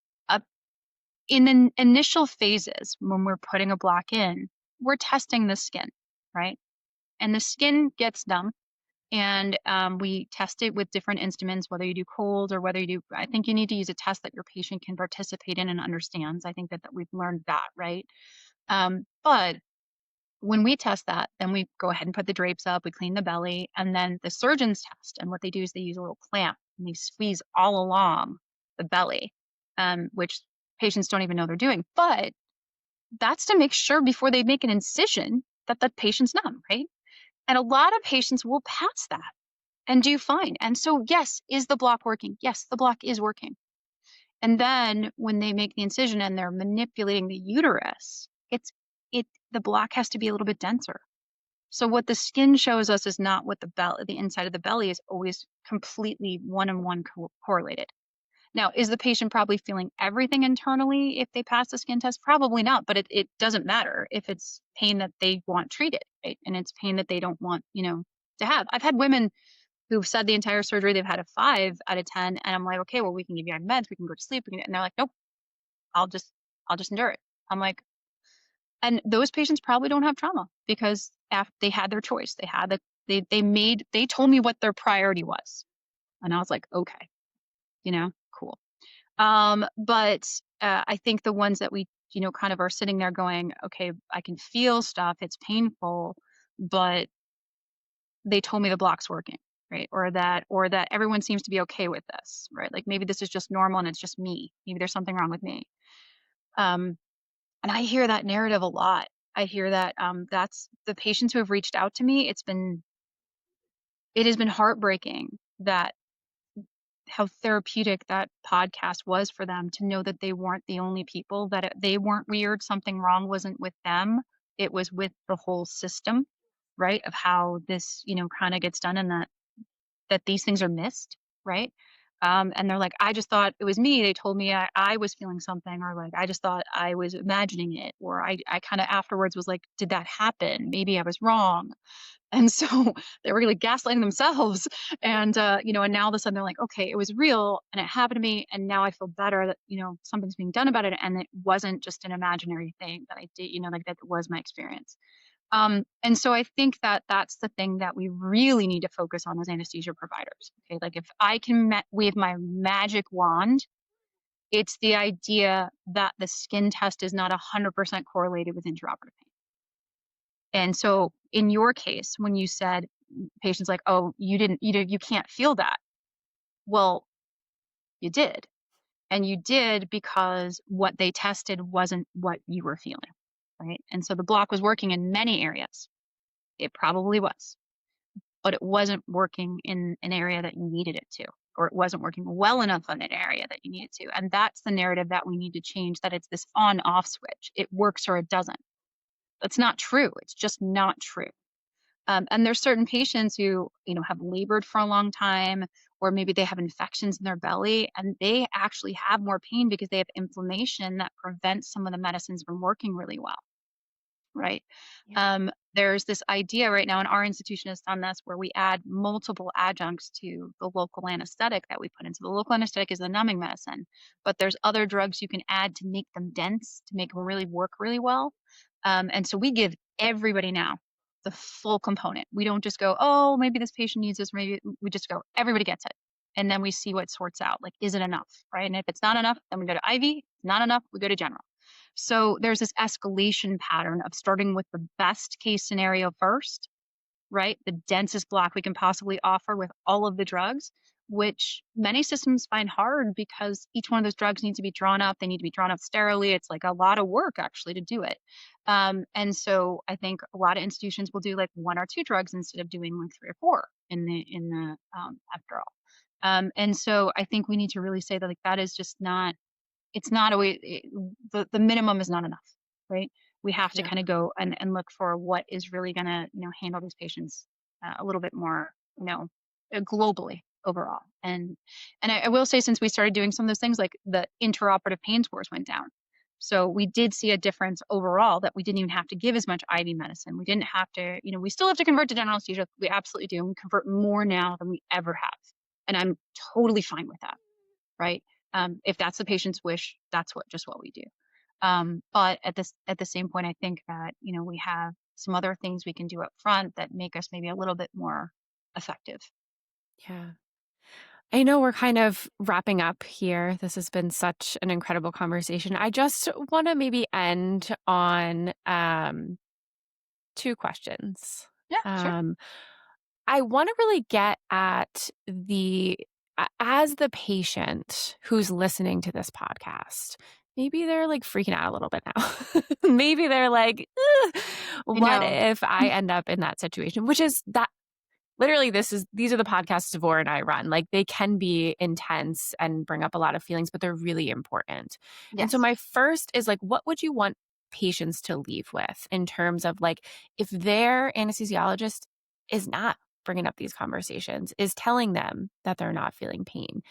in the initial phases, when we're putting a block in, we're testing the skin, right? And the skin gets numb, and we test it with different instruments, whether you do cold or whether you do, I think you need to use a test that your patient can participate in and understands. I think that we've learned that, right? But when we test that, then we go ahead and put the drapes up, we clean the belly, and then the surgeons test. And what they do is they use a little clamp and they squeeze all along the belly, which patients don't even know they're doing. But that's to make sure before they make an incision that the patient's numb, right? And a lot of patients will pass that and do fine. And so, yes, is the block working? Yes, the block is working. And then when they make the incision and they're manipulating the uterus, the block has to be a little bit denser. So what the skin shows us is not what the inside of the belly is always completely one-on-one correlated. Now, is the patient probably feeling everything internally if they pass the skin test? Probably not, but it doesn't matter if it's pain that they want treated, right? And it's pain that they don't want, to have. I've had women who've said the entire surgery they've had a 5 out of 10, and I'm like, okay, well, we can give you meds, we can go to sleep, and they're like, nope, I'll just endure it. I'm like, and those patients probably don't have trauma because after they had their choice, they told me what their priority was, and I was like, okay, cool. But I think the ones that we, kind of are sitting there going, okay, I can feel stuff, it's painful, but they told me the block's working, right? Or that everyone seems to be okay with this, right? Like maybe this is just normal and it's just me. Maybe there's something wrong with me. And I hear that narrative a lot. I hear that that's the patients who have reached out to me. It has been heartbreaking that how therapeutic that podcast was for them to know that they weren't the only people, that they weren't weird. Something wrong wasn't with them. It was with the whole system, right? Of how this, kind of gets done, and that these things are missed, right? And they're like, I just thought it was me. They told me I was feeling something, or like, I just thought I was imagining it. Or I kind of afterwards was like, did that happen? Maybe I was wrong. And so they were really gaslighting themselves. And, and now all of a sudden they're like, okay, it was real and it happened to me. And now I feel better that, something's being done about it. And it wasn't just an imaginary thing that I did, like that was my experience. And so I think that that's the thing that we really need to focus on as anesthesia providers. Okay. Like if I can wave my magic wand, it's the idea that the skin test is not 100% correlated with intraoperative pain. And so in your case, when you said patients like, oh, you can't feel that. Well, you did. And you did because what they tested wasn't what you were feeling. Right. And so the block was working in many areas. It probably was, but it wasn't working in an area that you needed it to, or it wasn't working well enough in an area that you needed to. And that's the narrative that we need to change, that it's this on-off switch. It works or it doesn't. That's not true. It's just not true. And there's certain patients who, have labored for a long time, or maybe they have infections in their belly, and they actually have more pain because they have inflammation that prevents some of the medicines from working really well. Right. Yeah. There's this idea right now, and our institution has done this, where we add multiple adjuncts to the local anesthetic that we put in. So the local anesthetic is the numbing medicine, but there's other drugs you can add to make them dense, to make them really work really well. And so we give everybody now the full component. We don't just go, oh, maybe this patient needs this. Maybe we just go, everybody gets it. And then we see what sorts out. Like, is it enough? Right. And if it's not enough, then we go to IV. Not enough, we go to general. So there's this escalation pattern of starting with the best case scenario first, right? The densest block we can possibly offer with all of the drugs, which many systems find hard because each one of those drugs needs to be drawn up. They need to be drawn up sterilely. It's like a lot of work actually to do it. And so I think a lot of institutions will do like 1 or 2 drugs instead of doing like 3 or 4 in the after all. And so I think we need to really say that, like, that is just not, it's not always, the minimum is not enough, right? We have to Yeah. kind of go and look for what is really going to, handle these patients a little bit more, globally overall. And I will say, since we started doing some of those things, like the intraoperative pain scores went down. So we did see a difference overall, that we didn't even have to give as much IV medicine. We didn't have to, we still have to convert to general anesthesia. We absolutely do. And we convert more now than we ever have. And I'm totally fine with that, right? If that's the patient's wish, that's what we do. But at the same point, I think that, we have some other things we can do up front that make us maybe a little bit more effective. Yeah. I know we're kind of wrapping up here. This has been such an incredible conversation. I just want to maybe end on two questions. Yeah, sure. Um, I want to really get at as the patient who's listening to this podcast, maybe they're like freaking out a little bit now. Maybe they're like, "Ugh, I what know. if I end up in that situation?" Which is that literally these are the podcasts Devore and I run. Like they can be intense and bring up a lot of feelings, but they're really important. And so Yes. my first is like, what would you want patients to leave with in terms of like, if their anesthesiologist is not bringing up these conversations, is telling them that they're not feeling pain,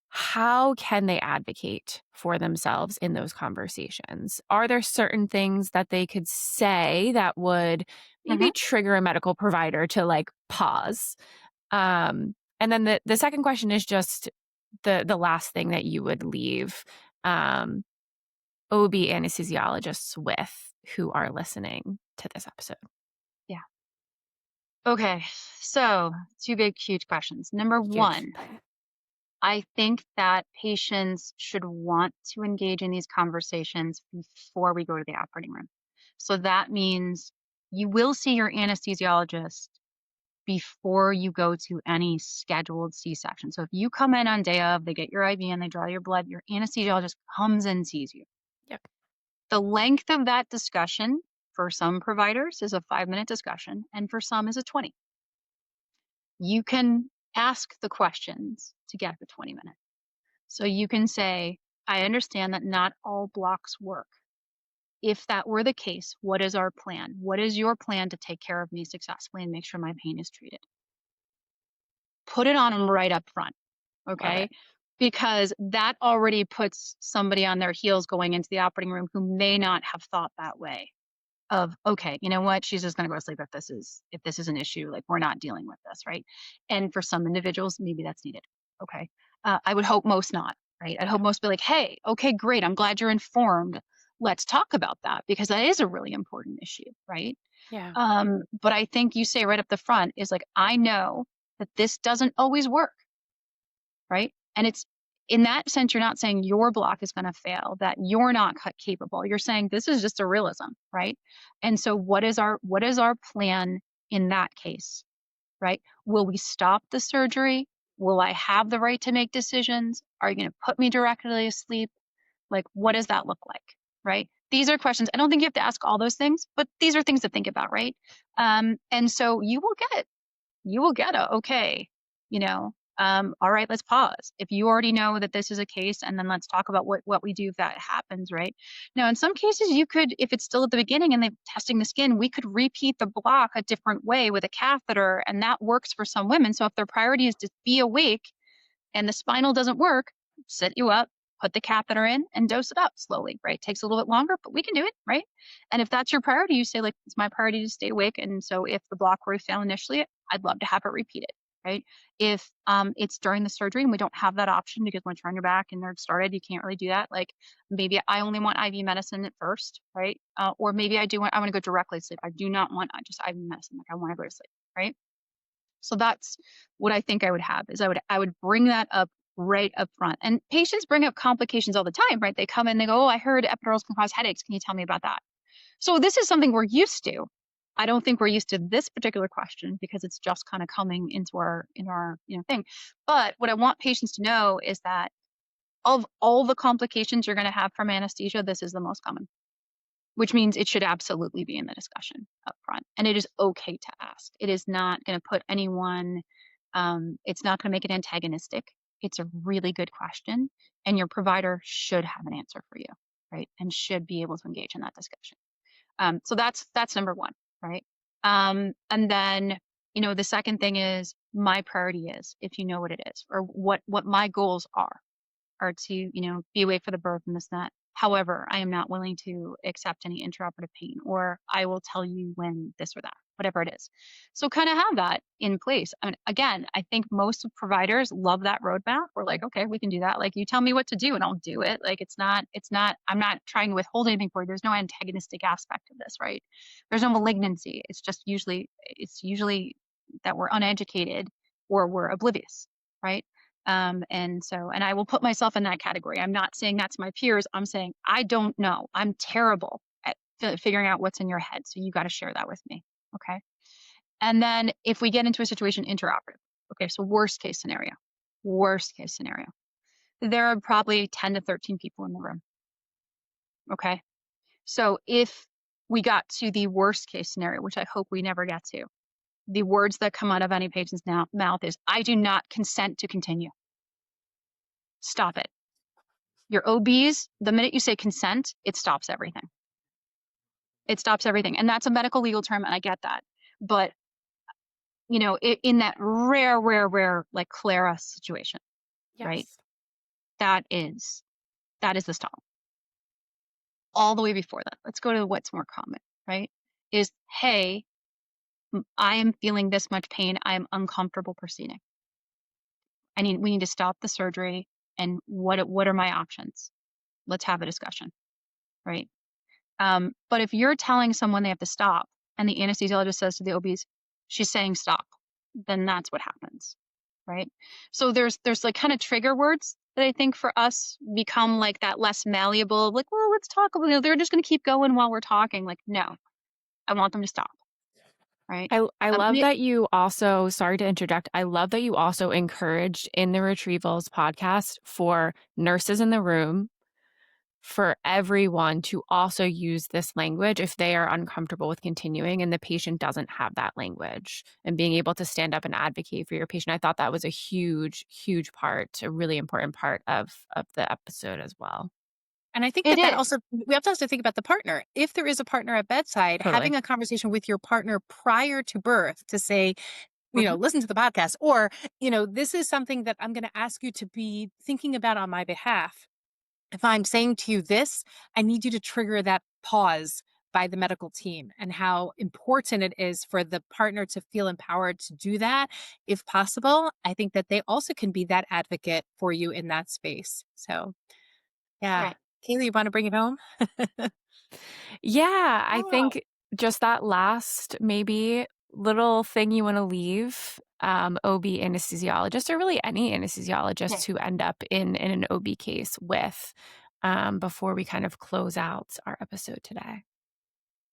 how can they advocate for themselves in those conversations? Are there certain things that they could say that would maybe Hmm. trigger a medical provider to like pause? And then the second question is just the last thing that you would leave OB anesthesiologists with who are listening to this episode. Yeah. Okay. So, two big, huge questions. Number Huge. one, I think that patients should want to engage in these conversations before we go to the operating room. So that means you will see your anesthesiologist before you go to any scheduled C-section. So if you come in on day of, they get your IV and they draw your blood, your anesthesiologist comes and sees you. Yep. The length of that discussion for some providers is a 5-minute discussion, and for some is a 20. You can ask the questions to get the 20 minutes. So you can say, I understand that not all blocks work. If that were the case, what is our plan? What is your plan to take care of me successfully and make sure my pain is treated? Put it on them right up front, Love it. okay? Because that already puts somebody on their heels going into the operating room who may not have thought that way of, okay, you know what? She's just going to go to sleep if this is an issue, like we're not dealing with this, right? And for some individuals, maybe that's needed. Okay. I would hope most not, right? I'd Yeah. hope most be like, hey, okay, great. I'm glad you're informed. Let's talk about that because that is a really important issue, right? Yeah. But I think you say right up the front is like, I know that this doesn't always work, right? And it's in that sense, you're not saying your block is going to fail, that you're not capable. You're saying this is just a realism, right? And so what is our plan in that case, right? Will we stop the surgery? Will I have the right to make decisions? Are you going to put me directly to sleep? Like, what does that look like, right? These are questions. I don't think you have to ask all those things, but these are things to think about, right? And so you will get a okay, you know, all right, let's pause. If you already know that this is a case, and then let's talk about what we do if that happens, right? Now, in some cases, you could, if it's still at the beginning and they're testing the skin, we could repeat the block a different way with a catheter, and that works for some women. So if their priority is to be awake and the spinal doesn't work, sit you up, put the catheter in, and dose it up slowly, right? Takes a little bit longer, but we can do it, right? And if that's your priority, you say, like, it's my priority to stay awake. And so if the block were to fail initially, I'd love to have it repeated, right? If it's during the surgery and we don't have that option because once you're on your back and they're started, you can't really do that. Like maybe I only want IV medicine at first, right? Or maybe I want to go directly to sleep. I do not want just IV medicine. Like I want to go to sleep, right? So that's what I think I would have is I would bring that up right up front. And patients bring up complications all the time, right? They come in, they go, oh, I heard epidurals can cause headaches. Can you tell me about that? So this is something we're used to. I don't think we're used to this particular question because it's just kind of coming into our thing. But what I want patients to know is that of all the complications you're going to have from anesthesia, this is the most common, which means it should absolutely be in the discussion up front. And it is okay to ask. It is not going to put anyone, it's not going to make it antagonistic. It's a really good question. And your provider should have an answer for you, right? And should be able to engage in that discussion. So that's number one, right? And then, the second thing is my priority is, if you know what it is, or what my goals are to, be awake for the birth and this and that. However, I am not willing to accept any intraoperative pain, or I will tell you when this or that, whatever it is. So kind of have that in place. I mean, again, I think most providers love that roadmap. We're like, okay, we can do that. Like, you tell me what to do and I'll do it. Like, I'm not trying to withhold anything for you. There's no antagonistic aspect of this, right? There's no malignancy. It's usually that we're uneducated or we're oblivious, right? And I will put myself in that category. I'm not saying that's my peers. I'm saying I don't know. I'm terrible at figuring out what's in your head. So you got to share that with me. Okay. And then if we get into a situation interoperative, okay, so worst case scenario, there are probably 10 to 13 people in the room. Okay. So if we got to the worst case scenario, which I hope we never get to, the words that come out of any patient's mouth is, I do not consent to continue. Stop it. Your OBs, the minute you say consent, it stops everything. It stops everything. And that's a medical legal term, and I get that. But, you know, in that rare, like Clara situation, right? Yes. That is the stop. All the way before that, let's go to what's more common, right? Is, hey, I am feeling this much pain. I am uncomfortable proceeding. We need to stop the surgery. And what are my options? Let's have a discussion, right? But if you're telling someone they have to stop and the anesthesiologist says to the OBs, she's saying stop, then that's what happens, right? So there's like kind of trigger words that I think for us become like that less malleable, like, well, let's talk. You know, they're just going to keep going while we're talking. Like, no, I want them to stop, right? I love that you also, sorry to interject, I love that you also encouraged in the Retrievals podcast for nurses in the room, for everyone to also use this language if they are uncomfortable with continuing and the patient doesn't have that language, and being able to stand up and advocate for your patient. I thought that was a huge, huge part, a really important part of the episode as well. And I think It that is. also, we have to also think about the partner. If there is a partner at bedside, Totally. having a conversation with your partner prior to birth to say, you know, Mhm. listen to the podcast, or, you know, this is something that I'm going to ask you to be thinking about on my behalf. If I'm saying to you this, I need you to trigger that pause by the medical team, and how important it is for the partner to feel empowered to do that. If possible, I think that they also can be that advocate for you in that space. So, yeah. Right. Kaylee, you want to bring it home? Yeah, I Wow. think just that last maybe little thing you want to leave OB anesthesiologist, or really any anesthesiologist Yeah. who end up in an OB case with, before we kind of close out our episode today.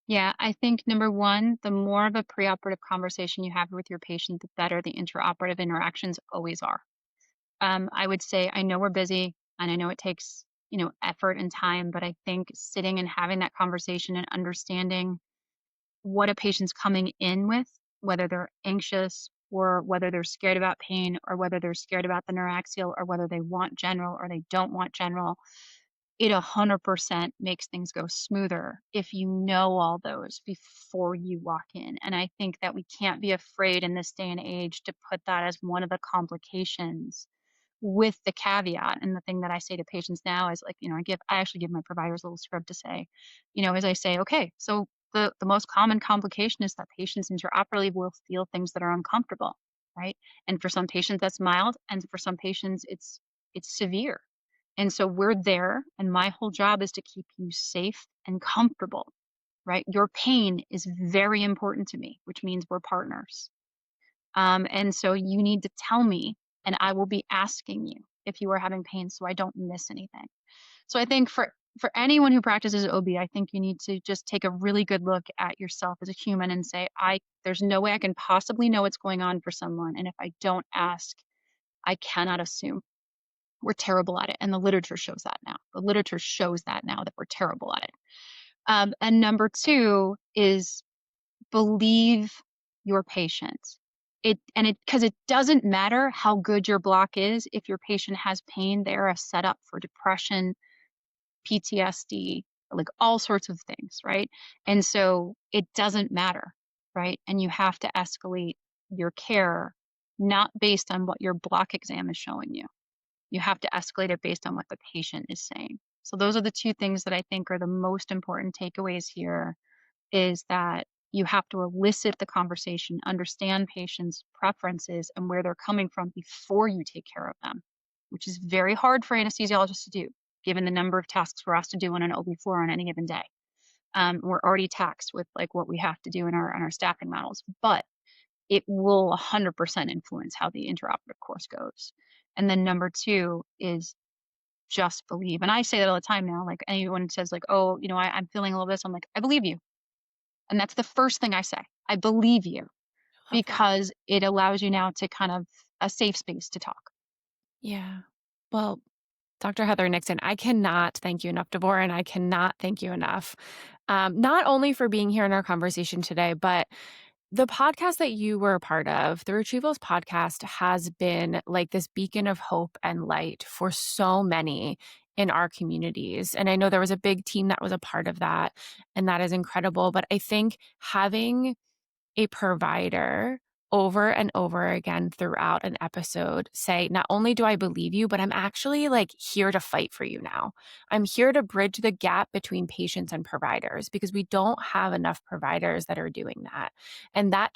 Yeah, I think number one, the more of a preoperative conversation you have with your patient, the better the intraoperative interactions always are. I would say, I know we're busy and I know it takes, you know, effort and time, but I think sitting and having that conversation and understanding what a patient's coming in with, whether they're anxious or whether they're scared about pain or whether they're scared about the neuraxial or whether they want general or they don't want general, it 100% makes things go smoother if you know all those before you walk in. And I think that we can't be afraid in this day and age to put that as one of the complications, with the caveat. And the thing that I say to patients now is, like, you know, I actually give my providers a little script to say, you know, as I say, okay, so the most common complication is that patients intraoperatively will feel things that are uncomfortable, right? And for some patients that's mild, and for some patients it's severe. And so we're there, and my whole job is to keep you safe and comfortable, right? Your pain is very important to me, which means we're partners. And so you need to tell me, and I will be asking you if you are having pain so I don't miss anything. So I think for anyone who practices OB, I think you need to just take a really good look at yourself as a human and say, there's no way I can possibly know what's going on for someone. And if I don't ask, I cannot assume. We're terrible at it. And the literature shows that now. The literature shows that now, that we're terrible at it. And number two is believe your patient. Because it doesn't matter how good your block is. If your patient has pain, they're a setup for depression, PTSD, like all sorts of things, right? And so it doesn't matter, right? And you have to escalate your care, not based on what your block exam is showing you. You have to escalate it based on what the patient is saying. So those are the two things that I think are the most important takeaways here, is that, you have to elicit the conversation, understand patients' preferences and where they're coming from before you take care of them, which is very hard for anesthesiologists to do, given the number of tasks we're asked to do on an OB floor on any given day. We're already taxed with like what we have to do in our staffing models, but it will 100% influence how the intraoperative course goes. And then number two is just believe. And I say that all the time now. Like anyone says, like, oh, I'm feeling a little bit. So I'm like, I believe you. And that's the first thing I say. I believe you Love that. because it allows you now to kind of a safe space to talk. Yeah. Well, Dr. Heather Nixon, I cannot thank you enough, Devor, and I cannot thank you enough. Not only for being here in our conversation today, but the podcast that you were a part of, the Retrievals podcast, has been like this beacon of hope and light for so many in our communities. And I know there was a big team that was a part of that, and that is incredible. But I think having a provider over and over again throughout an episode say, not only do I believe you, but I'm actually like here to fight for you now. I'm here to bridge the gap between patients and providers because we don't have enough providers that are doing that. And that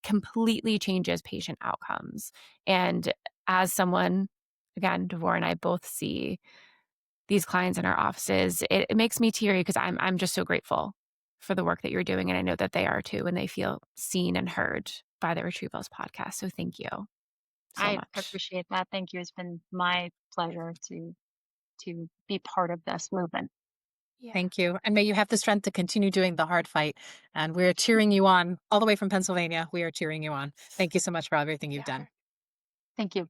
completely changes patient outcomes. And as someone, again, Devor and I both see these clients in our offices, it makes me teary because I'm just so grateful for the work that you're doing. And I know that they are too, and they feel seen and heard by the Retrievals podcast. So thank you so I much. appreciate that. Thank you. It's been my pleasure to be part of this movement. Yeah. Thank you. And may you have the strength to continue doing the hard fight. And we're cheering you on all the way from Pennsylvania. We are cheering you on. Thank you so much for everything you've done. Thank you.